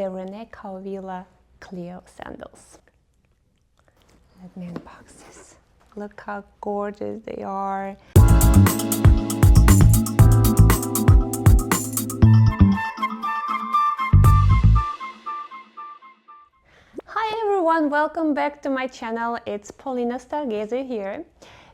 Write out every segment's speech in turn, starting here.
the Rene Caovilla Cleo Sandals. Let me unbox this. Look how gorgeous they are. Hi everyone, welcome back to my channel. It's Polina Stargazer here.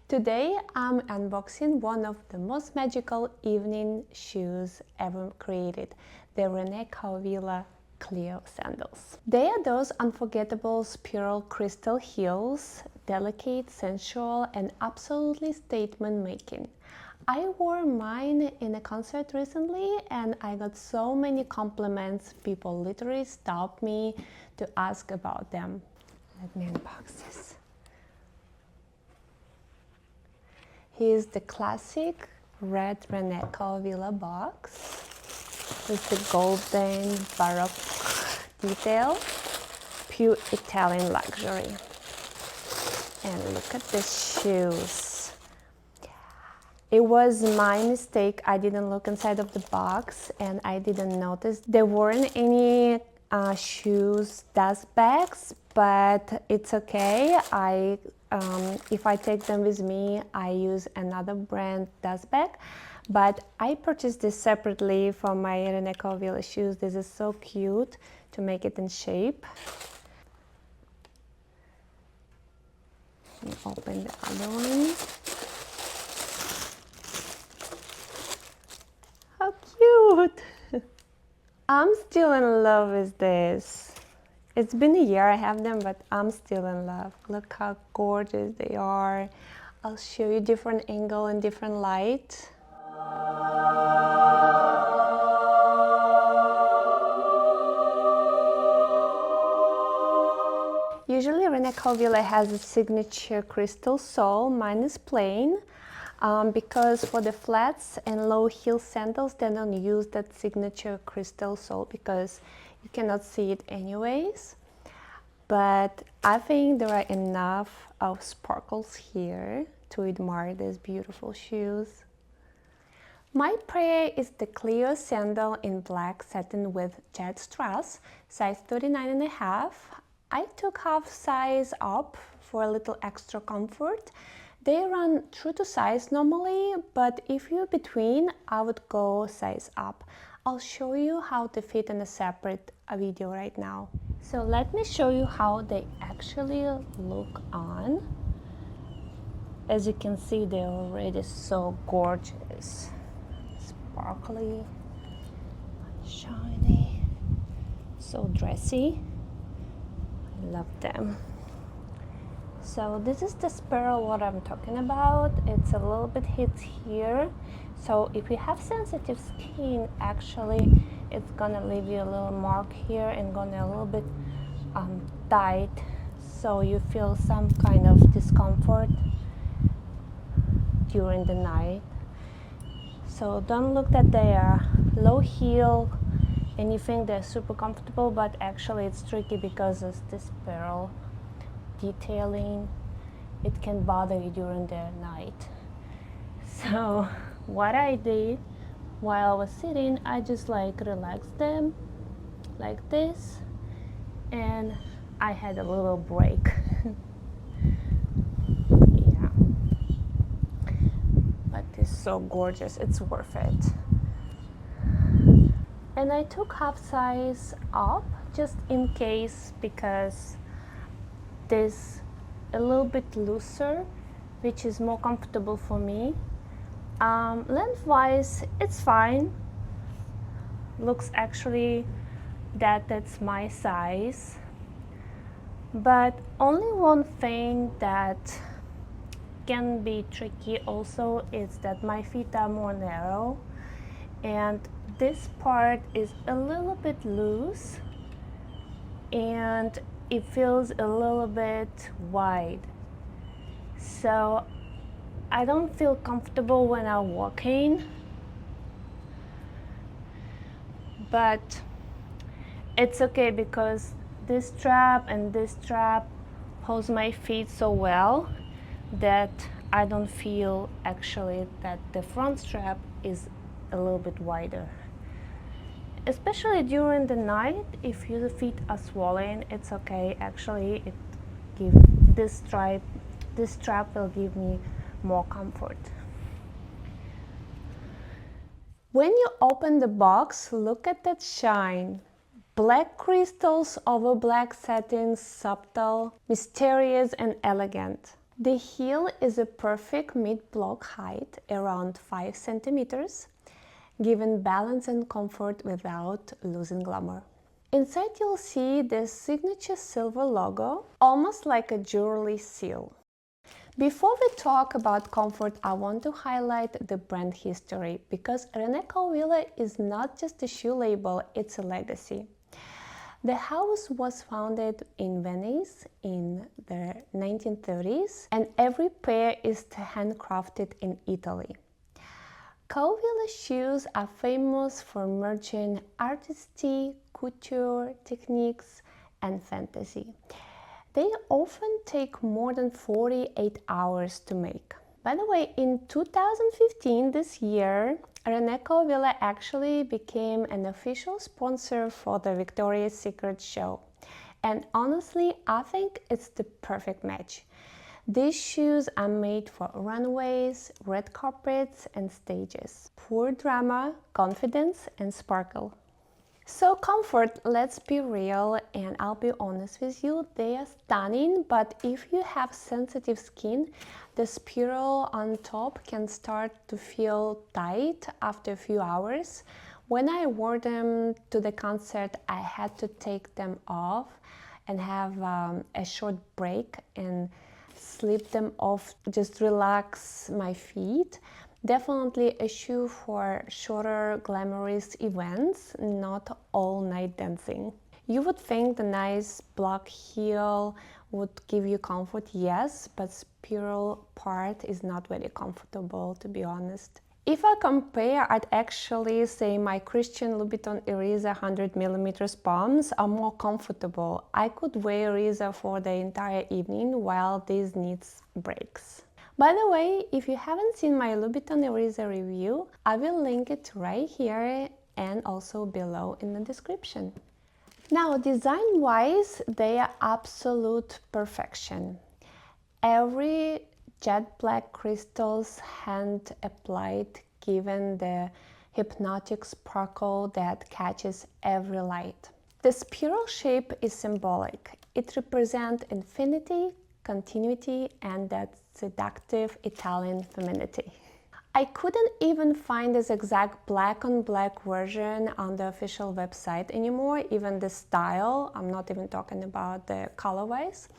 Today I'm unboxing one of the most magical evening shoes ever created, the Rene Caovilla Cleo Sandals. They are those unforgettable spiral crystal heels, delicate, sensual, and absolutely statement making. I wore mine in a concert recently and I got so many compliments. People literally stopped me to ask about them. Let me unbox this. Here's the classic red Rene Caovilla box with the golden baroque detail, pure Italian luxury. And look at the shoes. It was my mistake. I didn't look inside of the box and I didn't notice there weren't any shoes dust bags, but it's okay. If I take them with me, I use another brand dust bag, but I purchased this separately from my Rene Caovilla shoes. This is so cute to make it in shape. Let me open the other one. How cute! I'm still in love with this. It's been a year I have them, but I'm still in love. Look how gorgeous they are. I'll show you different angle and different light. Usually Rene Caovilla has a signature crystal sole. Mine is plain. Because for the flats and low heel sandals, they don't use that signature crystal sole because you cannot see it anyways. But I think there are enough of sparkles here to admire these beautiful shoes. My prayer is the Cleo sandal in black satin with jet strass, size 39.5. I took half size up for a little extra comfort. They run true to size normally, but if you're between, I would go size up. I'll show you how to fit in a separate video right now. So let me show you how they actually look on. As you can see, they're already so gorgeous. Sparkly, shiny, so dressy. I love them. So this is the spiral what I'm talking about. It's a little bit hits here. So if you have sensitive skin, actually it's gonna leave you a little mark here and gonna a little bit tight. So you feel some kind of discomfort during the night. So don't look that they are low heel and you think they're super comfortable, but actually it's tricky because of this spiral detailing. It can bother you during the night. So what I did while I was sitting, I just like relaxed them like this and I had a little break. Yeah, but it's so gorgeous, it's worth it. And I took half size up just in case, because this a little bit looser, which is more comfortable for me. Lengthwise it's fine, looks actually that's my size, but only one thing that can be tricky also is that my feet are more narrow and this part is a little bit loose and it feels a little bit wide, so I don't feel comfortable when I'm walking, but it's okay because this strap and this strap holds my feet so well that I don't feel actually that the front strap is a little bit wider. especially during the night. If your feet are swollen, it's okay. Actually, it give this strap will give me more comfort. When you open the box, look at that shine. Black crystals over black satin, subtle, mysterious and elegant. The heel is a perfect mid-block height, around 5 centimeters, giving balance and comfort without losing glamour. Inside you'll see the signature silver logo, almost like a jewelry seal. Before we talk about comfort, I want to highlight the brand history, because Rene Caovilla is not just a shoe label, it's a legacy. The house was founded in Venice in the 1930s, and every pair is handcrafted in Italy. Caovilla shoes are famous for merging artistry, couture, techniques, and fantasy. They often take more than 48 hours to make. By the way, in 2015, this year, Rene Caovilla actually became an official sponsor for the Victoria's Secret show. And honestly, I think it's the perfect match. These shoes are made for runways, red carpets, and stages. Pure drama, confidence, and sparkle. So comfort, let's be real, and I'll be honest with you, they are stunning, but if you have sensitive skin, the spiral on top can start to feel tight after a few hours. When I wore them to the concert, I had to take them off and have a short break and slip them off, just relax my feet. Definitely a shoe for shorter, glamorous events, not all-night dancing. You would think the nice block heel would give you comfort, yes, but spiral part is not very comfortable, to be honest. If I compare, I'd actually say my Christian Louboutin Eraser 100mm palms are more comfortable. I could wear Eraser for the entire evening while this needs breaks. By the way, if you haven't seen my Louboutin Eraser review, I will link it right here and also below in the description. Now, design-wise, they are absolute perfection. Every jet black crystals hand applied, given the hypnotic sparkle that catches every light. The spiral shape is symbolic. It represents infinity, continuity, and that seductive Italian femininity. I couldn't even find this exact black on black version on the official website anymore, even the style. I'm not even talking about the colorways.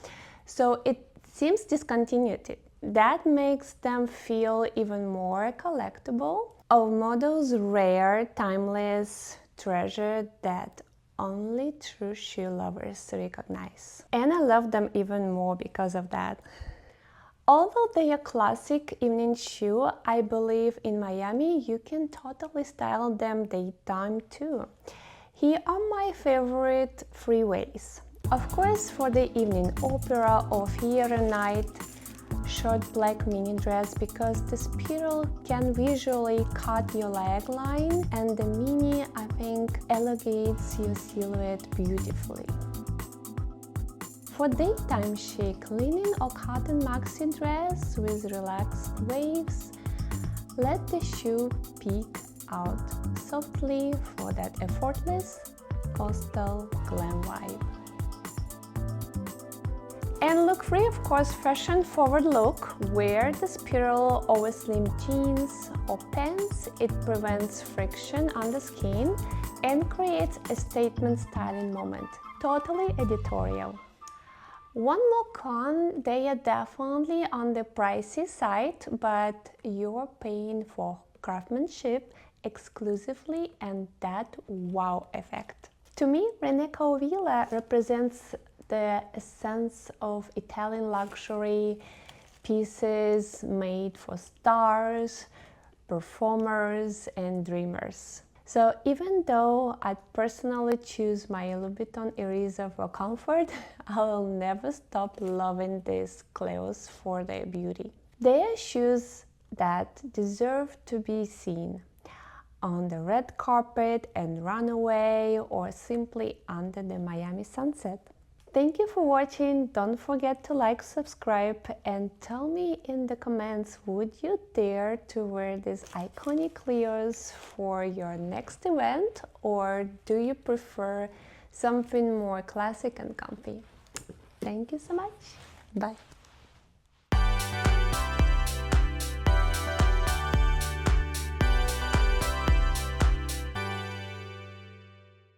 So it seems discontinued. That makes them feel even more collectible. Models rare, timeless treasure that only true shoe lovers recognize. And I love them even more because of that. Although they are classic evening shoe, I believe in Miami you can totally style them daytime too. Here are my favorite freeways. Of course, for the evening opera or theater night, short black mini dress, because the spiral can visually cut your leg line, and the mini, I think, elevates your silhouette beautifully. For daytime chic, linen or cotton maxi dress with relaxed waves, let the shoe peek out softly for that effortless coastal glam vibe. And look free, of course, fashion forward look. Wear the spiral over slim jeans or pants. It prevents friction on the skin and creates a statement styling moment. Totally editorial. One more con, they are definitely on the pricey side, but you're paying for craftsmanship exclusively and that wow effect. To me, Rene Caovilla represents the essence of Italian luxury, pieces made for stars, performers, and dreamers. So even though I personally choose my Louboutin Eraser for comfort, I will never stop loving these Cleos for their beauty. They are shoes that deserve to be seen. on the red carpet and run away, or simply under the Miami sunset. Thank you for watching. Don't forget to like, subscribe, and tell me in the comments, would you dare to wear these iconic Cleos for your next event, or do you prefer something more classic and comfy? Thank you so much. Bye.